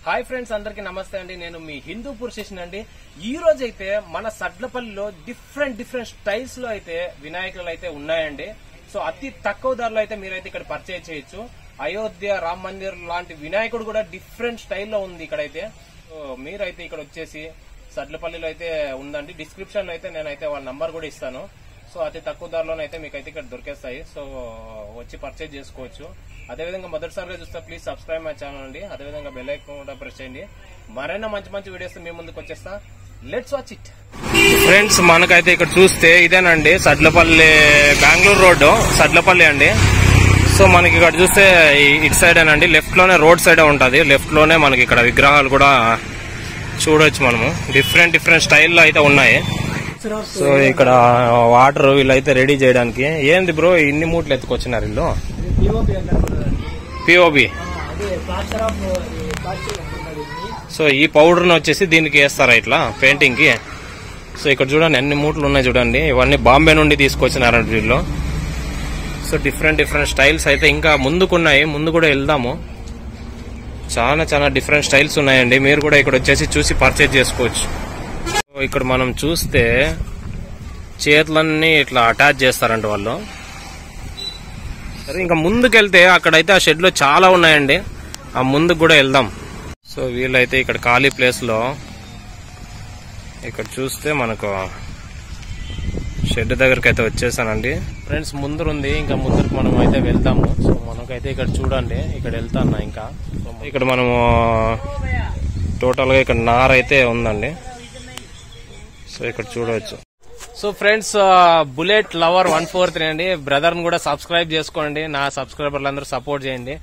Hi friends, అందరికి నమస్తే అండి. నేను మీ హిందూపూర్ స్టేషన్ అండి. ఈ రోజు అయితే మన సడ్లపల్లిలో డిఫరెంట్ స్టైల్స్ లో అయితే వినాయకులు అయితే ఉన్నాయండి. సో అతి తక్కువ ధరలో అయితే మీరైతే ఇక్కడ పర్చేజ్ చేయొచ్చు. అయోధ్య రామ్ మందిర్ లాంటి వినాయకుడు కూడా డిఫరెంట్ స్టైల్లో ఉంది ఇక్కడైతే. సో మీరైతే ఇక్కడ వచ్చేసి సడ్లపల్లిలో అయితే ఉందండి. డిస్క్రిప్షన్ లో అయితే నేనైతే వాళ్ళ నంబర్ కూడా ఇస్తాను. సో అతి తక్కువ ధరలోనైతే మీకైతే ఇక్కడ దొరికేస్తాయి. సో వచ్చి పర్చేజ్ చేసుకోవచ్చు. అదేవిధంగా మొదటిసారిగా చూస్తే ప్లీజ్ సబ్స్క్రైబ్ మై ఛానల్ అండి. అదేవిధంగా బెల్ ఐకాన్ కూడా ప్రెస్ చేయండి. మరైనా మంచి వీడియోస్ మీ ముందుకు వచ్చేస్తా. Let's watch it. ఫ్రెండ్స్, మనకైతే ఇక్కడ చూస్తే ఇదేనండి సడ్లపల్లి, బెంగళూరు రోడ్డు సడ్లపల్లి అండి. సో మనకి ఇక్కడ చూస్తే ఇటు సైడ్ అండి, లెఫ్ట్ లోనే రోడ్ సైడ్ ఉంటది. లెఫ్ట్ లోనే మనకి ఇక్కడ విగ్రహాలు కూడా చూడొచ్చు మనము. డిఫరెంట్ స్టైల్లో అయితే ఉన్నాయి. సో ఇక్కడ వాటర్ వీళ్ళైతే రెడీ చేయడానికి. ఏంది బ్రో ఇన్ని మూట్లు ఎత్తుకొచ్చినారు వీళ్ళు? పిఓబి. సో ఈ పౌడర్ ని వచ్చేసి దీనికి వేస్తారా ఇట్లా పెయింటింగ్ కి? సో ఇక్కడ చూడండి ఎన్ని మూట్లు ఉన్నాయి చూడండి. ఇవన్నీ బాంబే నుండి తీసుకొచ్చినారంట వీళ్ళు. సో డిఫరెంట్ స్టైల్స్ అయితే ఇంకా ముందుకున్నాయి. ముందు కూడా వెళ్దాము. చాలా డిఫరెంట్ స్టైల్స్ ఉన్నాయండి. మీరు కూడా ఇక్కడ వచ్చేసి చూసి పర్చేజ్ చేసుకోవచ్చు. ఇక్కడ మనం చూస్తే చేతులన్నీ ఇట్లా అటాచ్ చేస్తారంట వాళ్ళు. సరే, ఇంకా ముందుకెళ్తే అక్కడైతే ఆ షెడ్ లో చాలా ఉన్నాయండి. ఆ ముందుకు కూడా వెళ్దాం. సో వీళ్ళైతే ఇక్కడ ఖాళీ ప్లేస్ లో ఇక్కడ చూస్తే మనకు షెడ్ దగ్గరికి అయితే వచ్చేసానండి. ఫ్రెండ్స్ ముందరుంది, ఇంకా ముందరికి మనం అయితే వెళ్తాము. సో మనకైతే ఇక్కడ చూడండి, ఇక్కడ వెళ్తాను ఇంకా. ఇక్కడ మనము టోటల్ గా ఇక్కడ నార అయితే ఉందండి. సో ఇక్కడ చూడవచ్చు. సో ఫ్రెండ్స్, బుల్లెట్ లవర్ 143 అండి. బ్రదర్ ని కూడా సబ్స్క్రైబ్ చేసుకోండి. నా సబ్స్క్రైబర్లు అందరూ సపోర్ట్ చేయండి.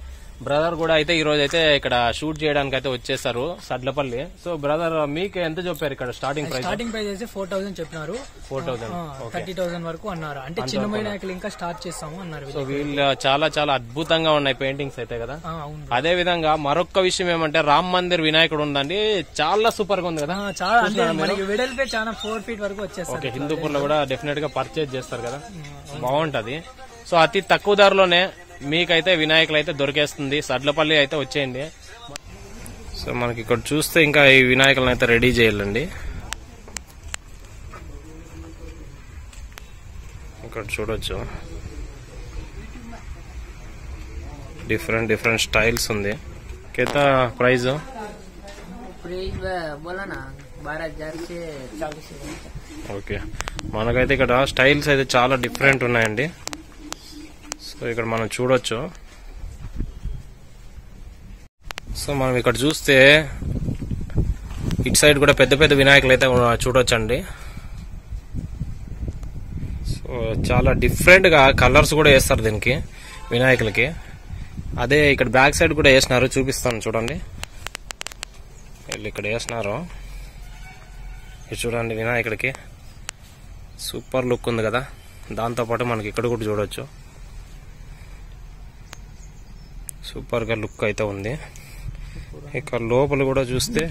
బ్రదర్ కూడా అయితే ఈ రోజు అయితే ఇక్కడ షూట్ చేయడానికి అయితే వచ్చేసారు సడ్లపల్లి. సో బ్రదర్, మీకు ఎంత చెప్పారు ఇక్కడ స్టార్టింగ్ ప్రైస్? స్టార్టింగ్ ప్రైస్ అయితే 4,000 చెప్పినారు. 4,000 30,000 వరకు అన్నారు. అంటే చిన్న వినాయకులు ఇంకా స్టార్ట్ చేస్తాము అన్నారు. సో వీళ్ళు చాలా అద్భుతంగా ఉన్నాయి పెయింటింగ్స్ అయితే కదా. అదే విధంగా మరొక విషయం ఏమంటే రామ్ మందిర్ వినాయకుడు ఉందండి. చాలా సూపర్ గా ఉంది కదా. చాలా వెడల్పే చాలా 4 feet వరకు వచ్చేస్తారు. ఓకే, హిందూపూర్ లో కూడా డెఫినెట్ గా పర్చేజ్ చేస్తారు కదా, బాగుంటది. సో అతి తక్కువ ధరలోనే మీకైతే వినాయకులు అయితే దొరికేస్తుంది. సడ్లపల్లి అయితే వచ్చేయండి. సో మనకి ఇక్కడ చూస్తే ఇంకా ఈ వినాయకులను అయితే రెడీ చేయాలండి. ఇక్కడ చూడొచ్చు డిఫరెంట్ స్టైల్స్ ఉంది. కేతా ప్రైజ్? ఓకే, మనకైతే ఇక్కడ స్టైల్స్ అయితే చాలా డిఫరెంట్ ఉన్నాయండి. సో ఇక్కడ మనం చూడొచ్చు. సో మనం ఇక్కడ చూస్తే ఇటు సైడ్ కూడా పెద్ద వినాయకులు అయితే చూడొచ్చు అండి. సో చాలా డిఫరెంట్ గా కలర్స్ కూడా వేస్తారు దీనికి వినాయకులకి. అదే ఇక్కడ బ్యాక్ సైడ్ కూడా వేసినారు, చూపిస్తాను చూడండి. వీళ్ళు ఇక్కడ వేసినారు, ఇది చూడండి. వినాయకుడికి సూపర్ లుక్ ఉంది కదా. దాంతోపాటు మనకి ఇక్కడ కూడా చూడొచ్చు సూపర్ గా లుక్ అయితే ఉంది. ఇక్కడ లోపల కూడా చూస్తే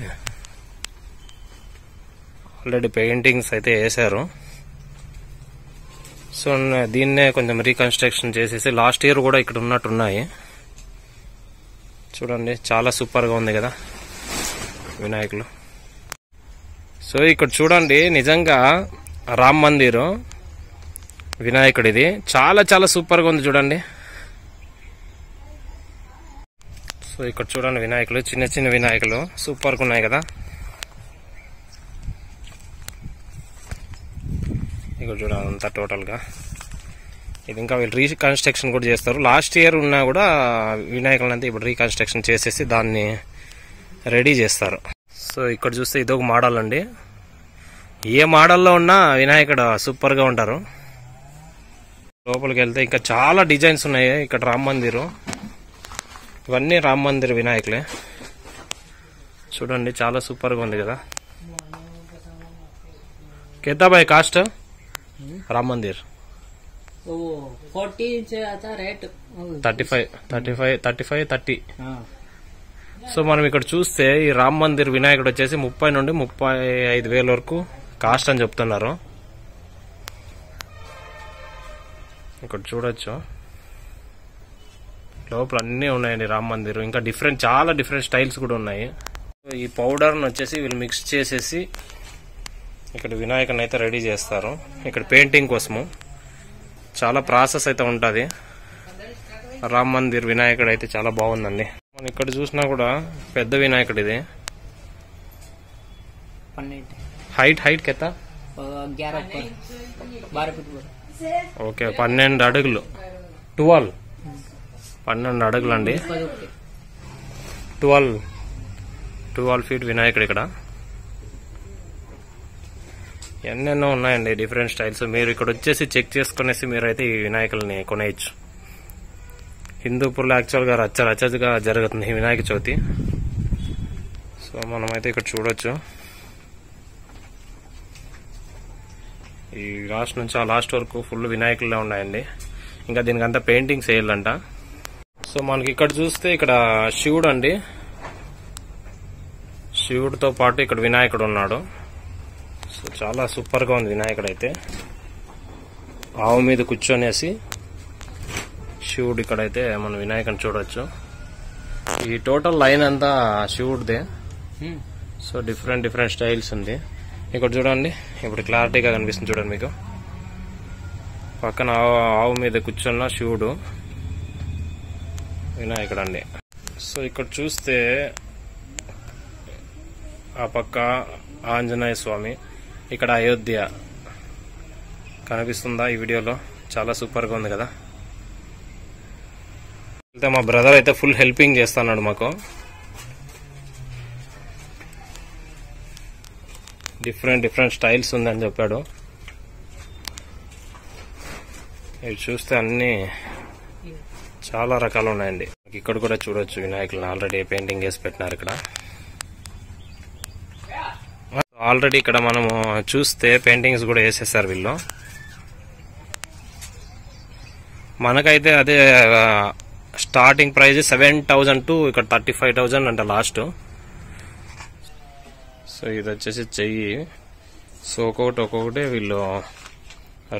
ఆల్రెడీ పెయింటింగ్స్ అయితే వేసారు. సో దీన్నే కొంచెం రీకన్స్ట్రక్షన్ చేసేసి లాస్ట్ ఇయర్ కూడా ఇక్కడ ఉన్నట్టున్నాయి చూడండి. చాలా సూపర్ గా ఉంది కదా వినాయకులు. సో ఇక్కడ చూడండి, నిజంగా రామ్ మందిర్ వినాయకుడిది చాలా సూపర్ గా ఉంది చూడండి. సో ఇక్కడ చూడండి వినాయకులు, చిన్న వినాయకులు సూపర్ గా ఉన్నాయి కదా. ఇక్కడ చూడండి అంతా టోటల్ గా. ఇది ఇంకా వీళ్ళు రీకన్స్ట్రక్షన్ కూడా చేస్తారు. లాస్ట్ ఇయర్ ఉన్నా కూడా వినాయకులంతా ఇప్పుడు రీకన్స్ట్రక్షన్ చేసేసి దాన్ని రెడీ చేస్తారు. సో ఇక్కడ చూస్తే ఇదొక మోడల్ అండి. ఏ మోడల్లో ఉన్నా వినాయకుడు సూపర్ గా ఉంటారు. లోపలికి వెళ్తే ఇంకా చాలా డిజైన్స్ ఉన్నాయి. ఇక్కడ రామ్ మందిర్, ఇవన్నీ రామ్ మందిర్ వినాయకులే చూడండి. చాలా సూపర్ గా ఉంది కదా. కిतना भाई कास्ट राम मंदिर? 40 से आता रेट 30. సో మనం ఇక్కడ చూస్తే ఈ రామ్ మందిర్ వినాయకుడు వచ్చేసి 30 నుండి 35 వేల వరకు కాస్ట్ అని చెప్తున్నారు. ఇక్కడ చూడొచ్చు లోపల అన్నీ ఉన్నాయండి రామ్ మందిర్. ఇంకా చాలా డిఫరెంట్ స్టైల్స్ కూడా ఉన్నాయి. ఈ పౌడర్ని వచ్చేసి వీళ్ళు మిక్స్ చేసేసి ఇక్కడ వినాయకుని అయితే రెడీ చేస్తారు. ఇక్కడ పెయింటింగ్ కోసము చాలా ప్రాసెస్ అయితే ఉంటుంది. రామ్ మందిర్ వినాయకుడు అయితే చాలా బాగుందండి. మనం ఇక్కడ చూసినా కూడా పెద్ద వినాయకుడు ఇది. హైట్ కెత్త ఓకే 12 అడుగులు 12 అడుగులు అండి. 12 ఫీట్ వినాయకుడు. ఇక్కడ ఎన్నెన్నో ఉన్నాయండి డిఫరెంట్ స్టైల్స్. మీరు ఇక్కడ వచ్చేసి చెక్ చేసుకునేసి మీరైతే ఈ వినాయకుల్ని కొనేయచ్చు. హిందూపూర్లో యాక్చువల్గా రచ్చగా జరుగుతుంది ఈ వినాయక చవితి. సో మనమైతే ఇక్కడ చూడొచ్చు. ఈ లాస్ట్ నుంచి ఆ లాస్ట్ వరకు ఫుల్ వినాయకులే ఉన్నాయండి. ఇంకా దీనికంతా పెయింటింగ్స్ వేయాలంట. సో మనకి ఇక్కడ చూస్తే ఇక్కడ శివుడు అండి. శివుడితో పాటు ఇక్కడ వినాయకుడు ఉన్నాడు. సో చాలా సూపర్ గా ఉంది వినాయకుడు అయితే. ఆవు మీద కూర్చొనేసి శివుడు ఇక్కడైతే మనం వినాయకుడిని చూడొచ్చు. ఈ టోటల్ లైన్ అంతా శివుడిదే. సో డిఫరెంట్ స్టైల్స్ ఉంది. ఇక్కడ చూడండి, ఇప్పుడు క్లారిటీగా కనిపిస్తుంది చూడండి మీకు. పక్కన ఆవు మీద కూర్చున్న శివుడు వినాయకుడు అండి. సో ఇక్కడ చూస్తే ఆ పక్క ఆంజనేయ స్వామి, ఇక్కడ అయోధ్య కనిపిస్తుందా ఈ వీడియోలో? చాలా సూపర్ గా ఉంది కదా. అయితే మా బ్రదర్ అయితే ఫుల్ హెల్పింగ్ చేస్తున్నాడు మాకు. డిఫరెంట్ స్టైల్స్ ఉందని చెప్పాడు. ఇవి చూస్తే అన్ని చాలా రకాలు ఉన్నాయండి. ఇక్కడ కూడా చూడొచ్చు వినాయకులను ఆల్రెడీ పెయింటింగ్ చేసి పెట్టినారు. ఇక్కడ ఆల్రెడీ ఇక్కడ మనము చూస్తే పెయింటింగ్స్ కూడా వేసేసారు వీళ్ళు. మనకైతే అదే స్టార్టింగ్ ప్రైజ్ 7,000 టు ఇక్కడ 35,000 అంట లాస్ట్. సో ఇది వచ్చేసి చెయ్యి. సో ఒక్కొక్కటి వీళ్ళు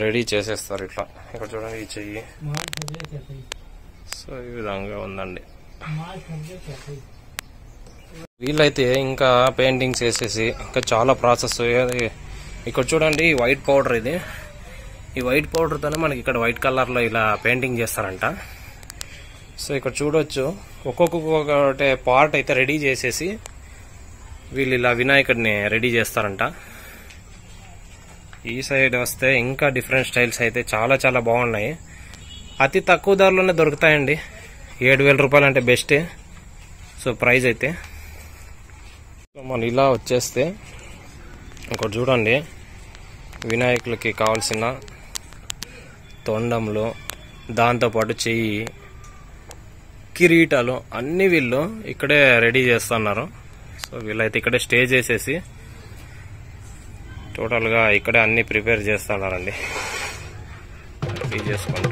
రెడీ చేసేస్తారు ఇట్లా. ఇక్కడ చూడండి ఈ చెయ్యి. సో ఈ విధంగా ఉందండి. వీళ్ళైతే ఇంకా పెయింటింగ్స్ వేసేసి ఇంకా చాలా ప్రాసెస్. ఇక్కడ చూడండి ఈ వైట్ పౌడర్, ఇది ఈ వైట్ పౌడర్ తోనే మనకి ఇక్కడ వైట్ కలర్ లో ఇలా పెయింటింగ్ చేస్తారంట. సో ఇక్కడ చూడొచ్చు ఒక్కొక్కటి పార్ట్ అయితే రెడీ చేసేసి వీళ్ళు ఇలా వినాయకుడిని రెడీ చేస్తారంట. ఈ సైడ్ వస్తే ఇంకా డిఫరెంట్ స్టైల్స్ అయితే చాలా బాగున్నాయి. అతి తక్కువ ధరలోనే దొరుకుతాయండి. 7,000 రూపాయలు అంటే బెస్టే. సో ప్రైజ్ అయితే మనం ఇలా వచ్చేస్తే ఇక్కడ చూడండి వినాయకులకి కావాల్సిన తొండంలో, దాంతోపాటు చెయ్యి, కిరీటాలు అన్ని వీళ్ళు ఇక్కడే రెడీ చేస్తున్నారు. సో వీళ్ళైతే ఇక్కడే స్టే చేసేసి టోటల్ గా ఇక్కడే అన్ని ప్రిపేర్ చేస్తున్నారండి రెడీ చేసుకుంటూ.